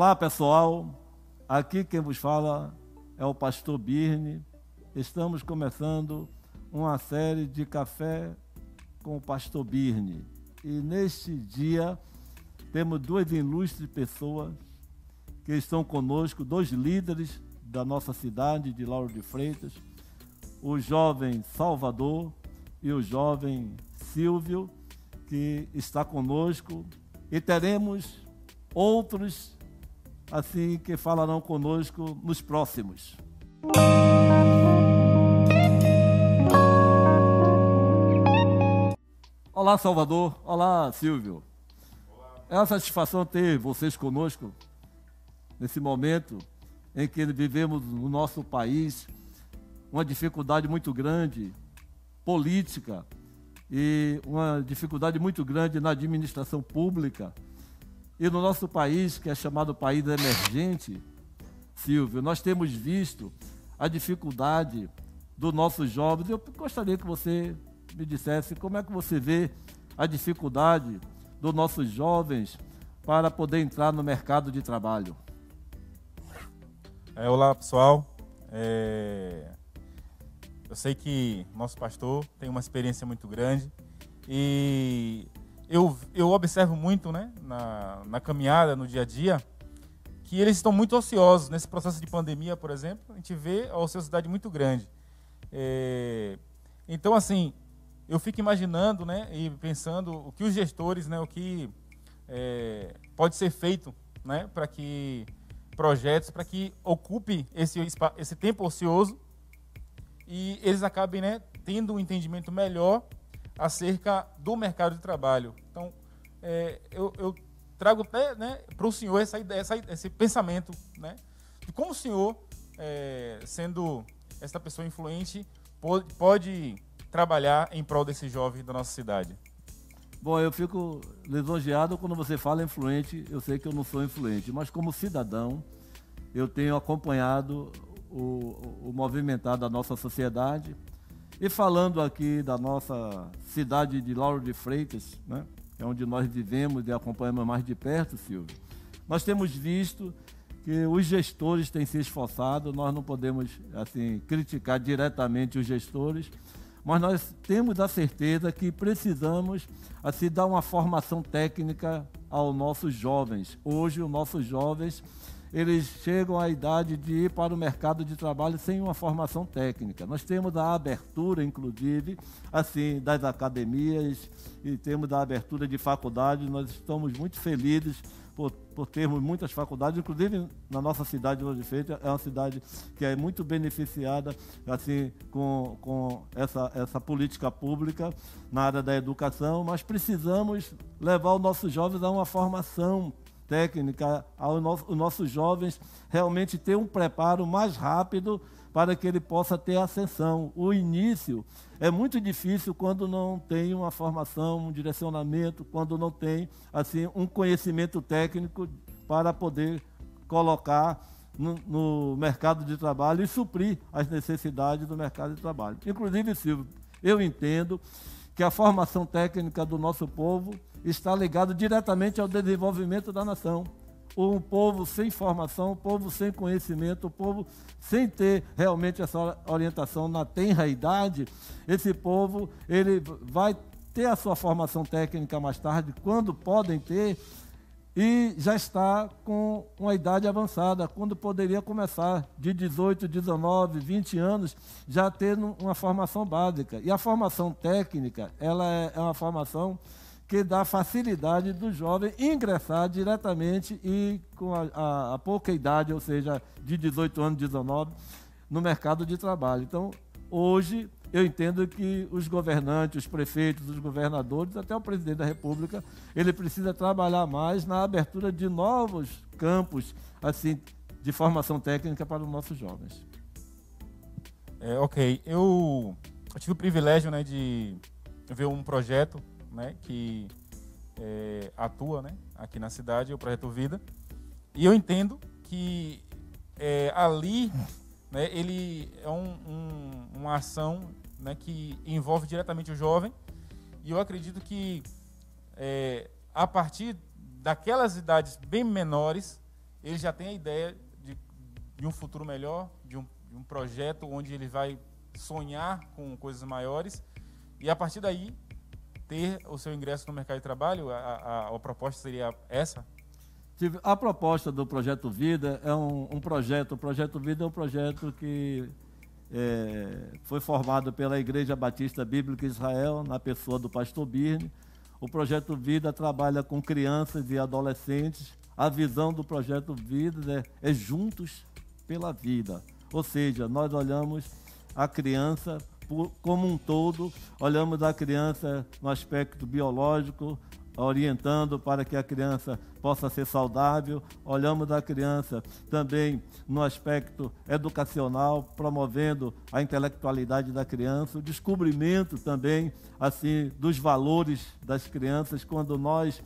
Olá, pessoal. Aqui quem vos fala é o pastor Birne. Estamos começando uma série de café com o pastor Birne. E neste dia temos duas ilustres pessoas que estão conosco, dois líderes da nossa cidade de Lauro de Freitas, o jovem Salvador e o jovem Silvio, que está conosco, e teremos outros assim que falarão conosco nos próximos. Olá, Salvador. Olá, Silvio. Olá. É uma satisfação ter vocês conosco nesse momento em que vivemos no nosso país uma dificuldade muito grande política e uma dificuldade muito grande na administração pública. E no nosso país, que é chamado país emergente, Silvio, nós temos visto a dificuldade dos nossos jovens. Eu gostaria que você me dissesse como é que você vê a dificuldade dos nossos jovens para poder entrar no mercado de trabalho. Olá, pessoal. Eu sei que nosso pastor tem uma experiência muito grande e eu observo muito, né, na caminhada, no dia a dia, que eles estão muito ociosos. Nesse processo de pandemia, por exemplo, a gente vê a ociosidade muito grande. Então, assim, eu fico imaginando, né, e pensando o que os gestores, né, o que pode ser feito, né, para que projetos, para que ocupe esse tempo ocioso e eles acabem, né, tendo um entendimento melhor acerca do mercado de trabalho. Então, eu trago até, né, para o senhor esse pensamento, né, de como o senhor, sendo essa pessoa influente, pode trabalhar em prol desse jovem da nossa cidade. Bom, eu fico lisonjeado quando você fala influente. Eu sei que eu não sou influente, mas como cidadão, eu tenho acompanhado o movimentar da nossa sociedade. E falando aqui da nossa cidade de Lauro de Freitas, né, que é onde nós vivemos e acompanhamos mais de perto, Silvio, nós temos visto que os gestores têm se esforçado. Nós não podemos assim criticar diretamente os gestores, mas nós temos a certeza que precisamos assim dar uma formação técnica aos nossos jovens. Hoje, os nossos jovens, eles chegam à idade de ir para o mercado de trabalho sem uma formação técnica. Nós temos a abertura, inclusive, assim, das academias e temos a abertura de faculdades. Nós estamos muito felizes por termos muitas faculdades, inclusive na nossa cidade de Lauro de Freitas. É uma cidade que é muito beneficiada assim, com essa política pública na área da educação, mas precisamos levar os nossos jovens a uma formação técnica, os nossos jovens realmente ter um preparo mais rápido para que ele possa ter ascensão. O início é muito difícil quando não tem uma formação, um direcionamento, quando não tem assim, um conhecimento técnico para poder colocar no mercado de trabalho e suprir as necessidades do mercado de trabalho. Inclusive, Silvio, eu entendo que a formação técnica do nosso povo está ligado diretamente ao desenvolvimento da nação. Um povo sem formação, um povo sem conhecimento, um povo sem ter realmente essa orientação na tenra idade, esse povo ele vai ter a sua formação técnica mais tarde, quando podem ter, e já está com uma idade avançada, quando poderia começar de 18, 19, 20 anos, já tendo uma formação básica. E a formação técnica, ela é uma formação que dá facilidade do jovem ingressar diretamente e com a pouca idade, ou seja, de 18 anos, 19, no mercado de trabalho. Então, hoje, eu entendo que os governantes, os prefeitos, os governadores, até o presidente da República, ele precisa trabalhar mais na abertura de novos campos assim, de formação técnica para os nossos jovens. Ok. Eu tive o privilégio, né, de ver um projeto, né, que atua, né, aqui na cidade, o Projeto Vida. E eu entendo que ali, né, ele é uma ação, né, que envolve diretamente o jovem. E eu acredito que a partir daquelas idades bem menores, ele já tem a ideia de um futuro melhor, de um projeto onde ele vai sonhar com coisas maiores e, a partir daí, ter o seu ingresso no mercado de trabalho? A proposta seria essa? A proposta do Projeto Vida é um projeto. O Projeto Vida é um projeto que foi formado pela Igreja Batista Bíblica Israel, na pessoa do pastor Birne. O Projeto Vida trabalha com crianças e adolescentes. A visão do Projeto Vida é juntos pela vida. Ou seja, nós olhamos a criança como um todo, olhamos a criança no aspecto biológico, orientando para que a criança possa ser saudável, olhamos a criança também no aspecto educacional, promovendo a intelectualidade da criança, o descobrimento também assim dos valores das crianças, quando nós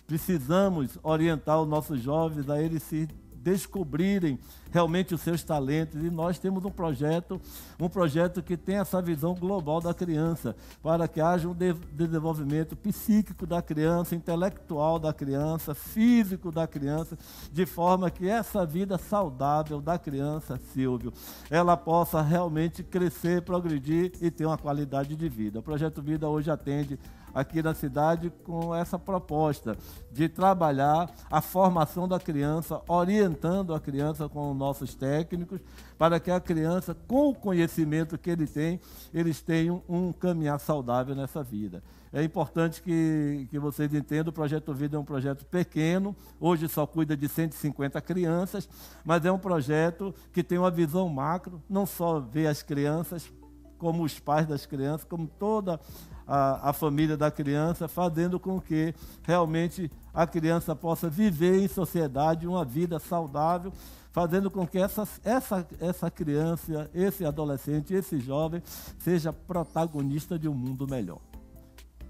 precisamos orientar os nossos jovens a eles se descobrirem realmente os seus talentos, e nós temos um projeto que tem essa visão global da criança, para que haja um desenvolvimento psíquico da criança, intelectual da criança, físico da criança, de forma que essa vida saudável da criança, Silvio, ela possa realmente crescer, progredir e ter uma qualidade de vida. O Projeto Vida hoje atende aqui na cidade com essa proposta de trabalhar a formação da criança, orientando a criança com os nossos técnicos, para que a criança, com o conhecimento que eles tenham um caminhar saudável nessa vida. É importante que vocês entendam, o Projeto Vida é um projeto pequeno, hoje só cuida de 150 crianças, mas é um projeto que tem uma visão macro, não só vê as crianças, como os pais das crianças, como toda a família da criança, fazendo com que realmente a criança possa viver em sociedade uma vida saudável, fazendo com que essa criança, esse adolescente, esse jovem, seja protagonista de um mundo melhor.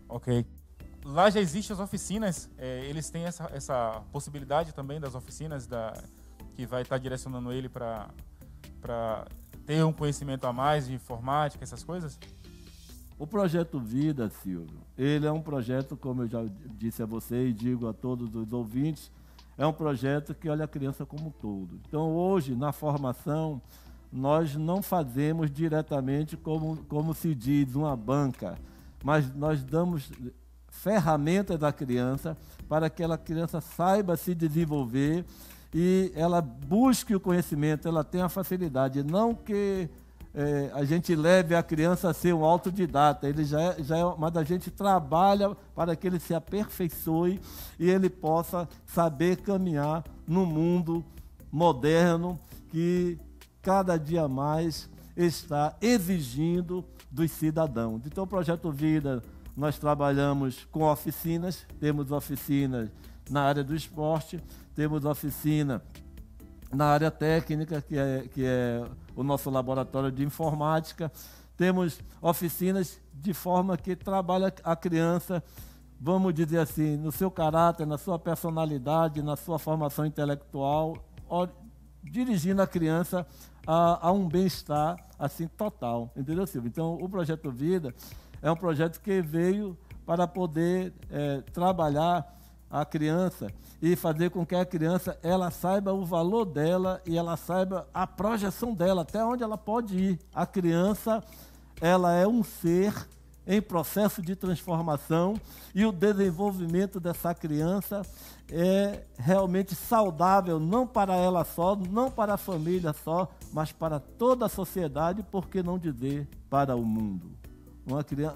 Ok. Lá já existem as oficinas, eles têm essa possibilidade também das oficinas que vai estar direcionando ele para ter um conhecimento a mais de informática, essas coisas? O Projeto Vida, Silvio, ele é um projeto, como eu já disse a você e digo a todos os ouvintes, é um projeto que olha a criança como um todo. Então, hoje, na formação, nós não fazemos diretamente como se diz, uma banca, mas nós damos ferramentas à criança para que a criança saiba se desenvolver e ela busque o conhecimento, ela tenha facilidade, não que a gente leve a criança a ser um autodidata, mas a gente trabalha para que ele se aperfeiçoe e ele possa saber caminhar no mundo moderno que cada dia mais está exigindo dos cidadãos. Então, o Projeto Vida, nós trabalhamos com oficinas, temos oficinas na área do esporte, temos oficina na área técnica, que é o nosso laboratório de informática. Temos oficinas de forma que trabalha a criança, vamos dizer assim, no seu caráter, na sua personalidade, na sua formação intelectual, dirigindo a criança a um bem-estar assim total, entendeu, Silvio? Então, o Projeto Vida é um projeto que veio para poder trabalhar a criança e fazer com que a criança ela saiba o valor dela e ela saiba a projeção dela, até onde ela pode ir. A criança, ela é um ser em processo de transformação e o desenvolvimento dessa criança é realmente saudável, não para ela só, não para a família só, mas para toda a sociedade, por que não dizer para o mundo.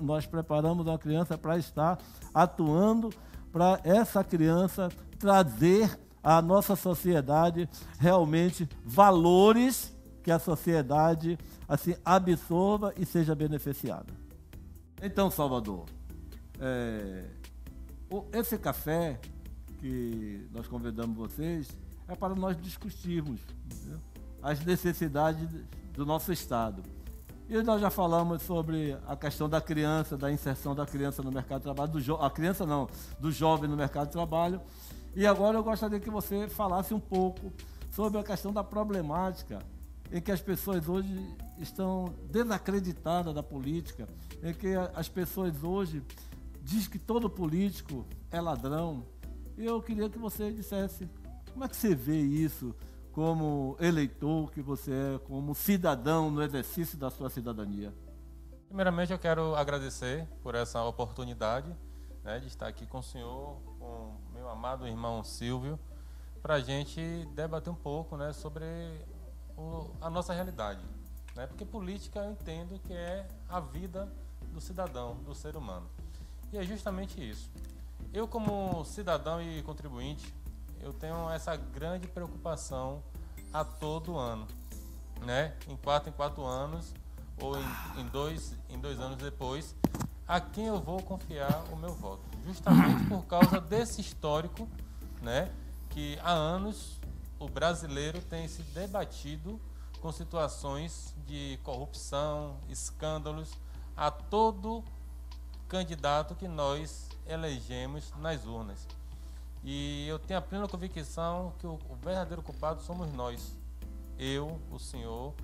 Nós preparamos uma criança para estar atuando para essa criança trazer à nossa sociedade realmente valores que a sociedade assim absorva e seja beneficiada. Então, Salvador, esse café que nós convidamos vocês é para nós discutirmos, entendeu? As necessidades do nosso Estado. E nós já falamos sobre a questão da criança, da inserção da criança no mercado de trabalho, do jovem no mercado de trabalho. E agora eu gostaria que você falasse um pouco sobre a questão da problemática em que as pessoas hoje estão desacreditadas da política, em que as pessoas hoje dizem que todo político é ladrão. E eu queria que você dissesse Como é que você vê isso como eleitor que você é, como cidadão no exercício da sua cidadania? Primeiramente, eu quero agradecer por essa oportunidade, né, de estar aqui com o senhor, com meu amado irmão Silvio, para a gente debater um pouco, né, sobre a nossa realidade, né? Porque política eu entendo que é a vida do cidadão, do ser humano. E é justamente isso. Eu, como cidadão e contribuinte, eu tenho essa grande preocupação a todo ano, né? Em 4 anos, ou em dois anos depois, a quem eu vou confiar o meu voto. Justamente por causa desse histórico, né? Que há anos o brasileiro tem se debatido com situações de corrupção, escândalos, a todo candidato que nós elegemos nas urnas. E eu tenho a plena convicção que o verdadeiro culpado somos nós. Eu, o senhor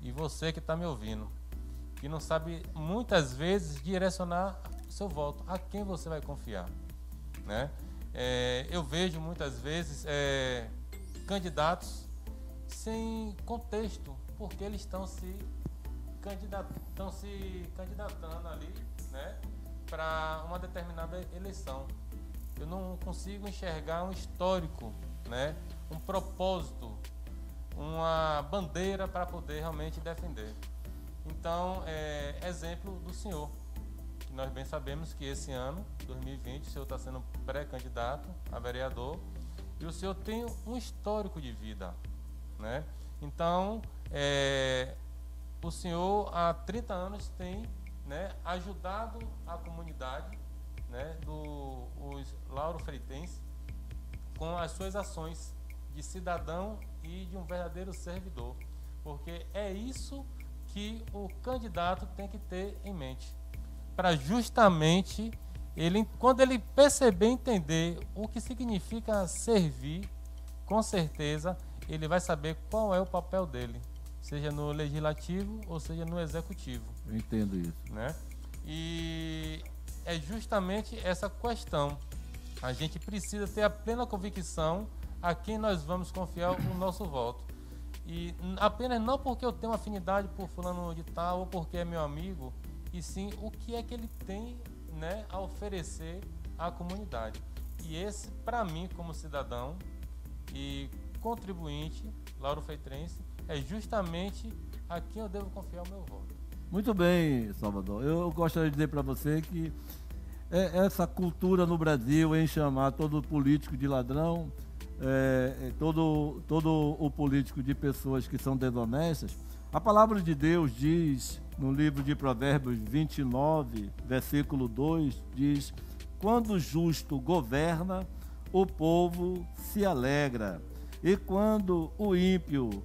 e você que está me ouvindo. Que não sabe, muitas vezes, direcionar o seu voto. A quem você vai confiar, né? Eu vejo, muitas vezes, candidatos sem contexto, porque eles estão se candidatando ali, né, para uma determinada eleição. Eu não consigo enxergar um histórico, né, um propósito, uma bandeira para poder realmente defender. Então, exemplo do senhor, que nós bem sabemos que esse ano, 2020, o senhor está sendo pré-candidato a vereador e o senhor tem um histórico de vida, né? Então, o senhor há 30 anos tem, né, ajudado a comunidade, né, os lauro-freitenses com as suas ações de cidadão e de um verdadeiro servidor, porque é isso que o candidato tem que ter em mente, para justamente ele, quando ele perceber, entender o que significa servir, com certeza ele vai saber qual é o papel dele, seja no legislativo ou seja no executivo. Eu entendo isso, né? E é justamente essa questão. A gente precisa ter a plena convicção a quem nós vamos confiar o nosso voto. E apenas não porque eu tenho afinidade por fulano de tal ou porque é meu amigo, e sim o que é que ele tem, né, a oferecer à comunidade. E esse, para mim, como cidadão e contribuinte lauro-freitense, é justamente a quem eu devo confiar o meu voto. Muito bem, Salvador. Eu gostaria de dizer para você que essa cultura no Brasil em chamar todo político de ladrão, todo o político de pessoas que são desonestas. A palavra de Deus diz, no livro de Provérbios 29, versículo 2, diz: quando o justo governa, o povo se alegra, e quando o ímpio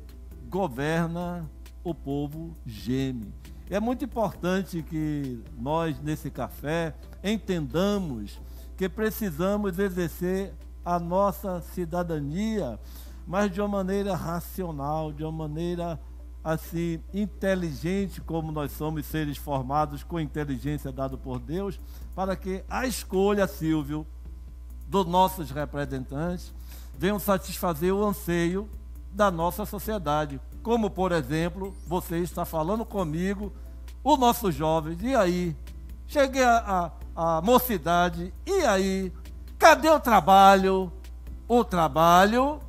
governa, o povo geme. É muito importante que nós, nesse café, entendamos que precisamos exercer a nossa cidadania, mas de uma maneira racional, de uma maneira assim inteligente, como nós somos seres formados com inteligência dada por Deus, para que a escolha, Silvio, dos nossos representantes venham satisfazer o anseio da nossa sociedade. Como, por exemplo, você está falando comigo, os nossos jovens, e aí? Cheguei à mocidade, e aí? Cadê o trabalho? O trabalho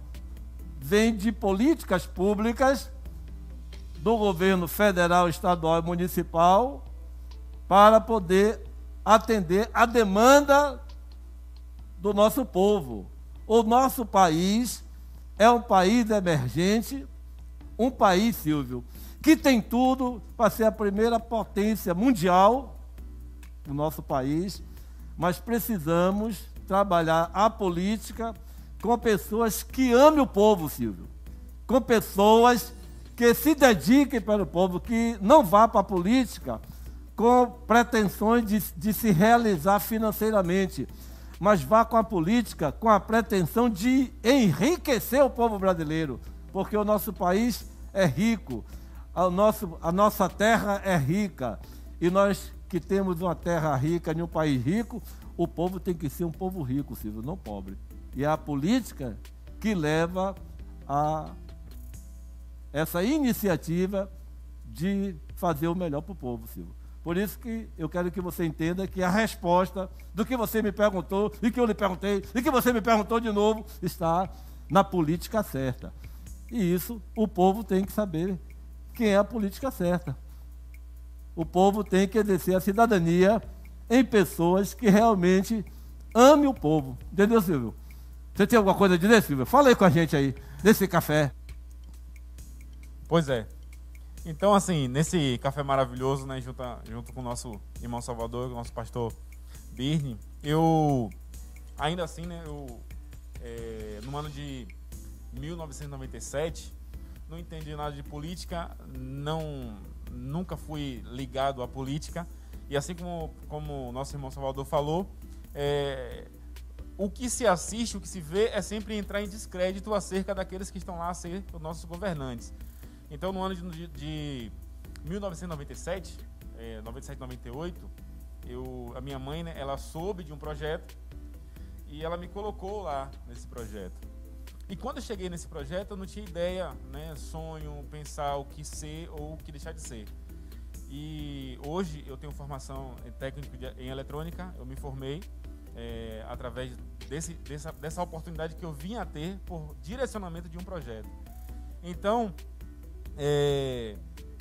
vem de políticas públicas do governo federal, estadual e municipal para poder atender a demanda do nosso povo. O nosso país é um país emergente, um país, Silvio, que tem tudo para ser a primeira potência mundial, o nosso país, mas precisamos trabalhar a política com pessoas que amem o povo, Silvio, com pessoas que se dediquem para o povo, que não vá para a política com pretensões de se realizar financeiramente, mas vá com a política com a pretensão de enriquecer o povo brasileiro, porque o nosso país é rico, a nossa terra é rica, e nós que temos uma terra rica em um país rico, o povo tem que ser um povo rico, Silvio, não pobre. E é a política que leva a essa iniciativa de fazer o melhor para o povo, Silvio. Por isso que eu quero que você entenda que a resposta do que você me perguntou, e que eu lhe perguntei, e que você me perguntou de novo, está na política certa. E isso o povo tem que saber quem é a política certa. O povo tem que exercer a cidadania em pessoas que realmente amem o povo. Entendeu, Silvio? Você tem alguma coisa a dizer, Silvio? Fala aí com a gente aí, desse café. Pois é. Então, assim, nesse café maravilhoso, né, junto com o nosso irmão Salvador, com o nosso pastor Birne, eu, ainda assim, né, no ano de 1997, não entendi nada de política, nunca fui ligado à política, e assim como o nosso irmão Salvador falou, o que se assiste, o que se vê é sempre entrar em descrédito acerca daqueles que estão lá a ser os nossos governantes. Então, no ano de 1997, 97, 98, a minha mãe, né, ela soube de um projeto e ela me colocou lá nesse projeto. E quando eu cheguei nesse projeto, eu não tinha ideia, né, sonho, pensar o que ser ou o que deixar de ser. E hoje eu tenho formação técnica em eletrônica, eu me formei através dessa oportunidade que eu vim a ter por direcionamento de um projeto. Então,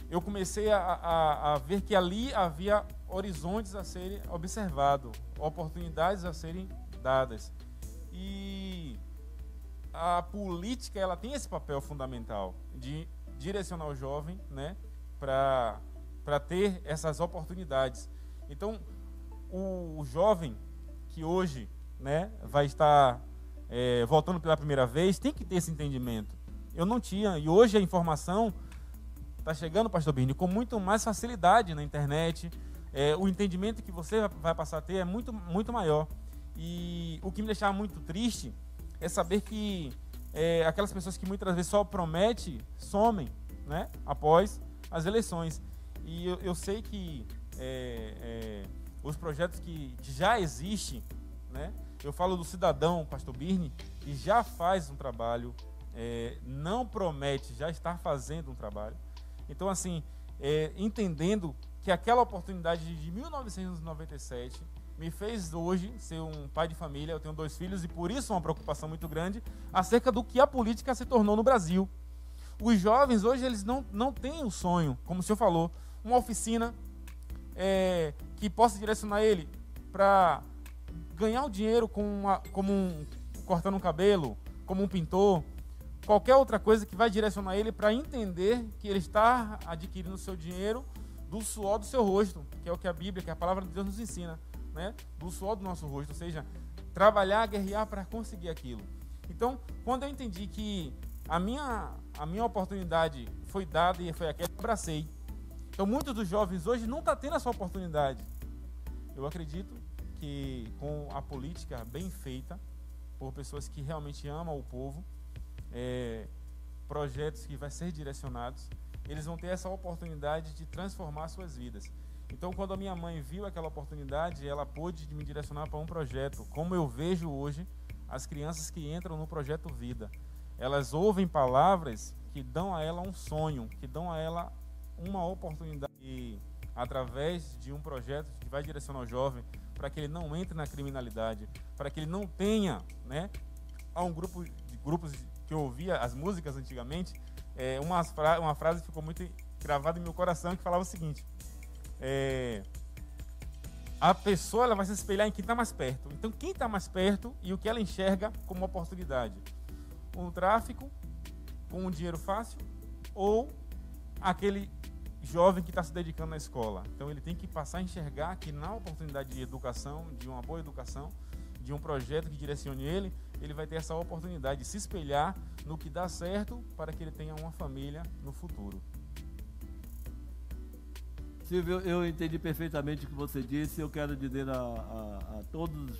eu comecei a ver que ali havia horizontes a serem observados, oportunidades a serem dadas. E a política, ela tem esse papel fundamental de direcionar o jovem, né, para ter essas oportunidades. Então, o jovem que hoje, né, vai estar voltando pela primeira vez, tem que ter esse entendimento. Eu não tinha, e hoje a informação está chegando, pastor Birne, com muito mais facilidade na internet. O entendimento que você vai passar a ter é muito, muito maior. E o que me deixava muito triste é saber que aquelas pessoas que muitas vezes só prometem, somem, né, após as eleições. E eu sei que os projetos que já existem, né, eu falo do cidadão, pastor Birne, que já faz um trabalho, não promete, já está fazendo um trabalho. Então, assim, entendendo que aquela oportunidade de 1997 me fez hoje ser um pai de família, eu tenho 2 filhos e por isso uma preocupação muito grande acerca do que a política se tornou no Brasil. Os jovens hoje, eles não têm o sonho, como o senhor falou, uma oficina que possa direcionar ele para ganhar o dinheiro cortando um cabelo, como um pintor, qualquer outra coisa que vai direcionar ele para entender que ele está adquirindo o seu dinheiro do suor do seu rosto, que é o que a Bíblia, que a palavra de Deus nos ensina, né? Do suor do nosso rosto, ou seja, trabalhar, guerrear para conseguir aquilo. Então, quando eu entendi que a minha oportunidade foi dada e foi aquela que eu abracei. Então, muitos dos jovens hoje não estão tendo essa oportunidade. Eu acredito que com a política bem feita, por pessoas que realmente amam o povo, projetos que vão ser direcionados, eles vão ter essa oportunidade de transformar suas vidas. Então, quando a minha mãe viu aquela oportunidade, ela pôde me direcionar para um projeto. Como eu vejo hoje as crianças que entram no projeto Vida, elas ouvem palavras que dão a ela um sonho, que dão a ela uma oportunidade, e, através de um projeto que vai direcionar o jovem para que ele não entre na criminalidade, para que ele não tenha, né, há um grupos que eu ouvia as músicas antigamente, uma frase ficou muito gravada em meu coração, que falava o seguinte: a pessoa, ela vai se espelhar em quem está mais perto. Então, quem está mais perto e o que ela enxerga como oportunidade? Um tráfico com um dinheiro fácil ou aquele jovem que está se dedicando na escola? Então, ele tem que passar a enxergar que na oportunidade de educação, de uma boa educação, de um projeto que direcione ele, ele vai ter essa oportunidade de se espelhar no que dá certo para que ele tenha uma família no futuro. Silvio, eu entendi perfeitamente o que você disse. Eu quero dizer a todos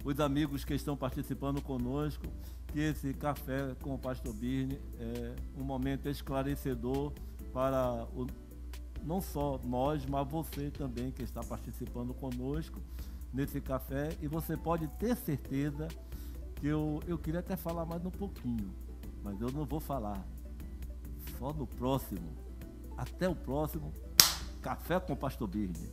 os amigos que estão participando conosco que esse café com o pastor Birne é um momento esclarecedor para não só nós, mas você também que está participando conosco nesse café. E você pode ter certeza que eu queria até falar mais um pouquinho, mas eu não vou falar. Só no próximo. Até o próximo. Café com o Pastor Birne.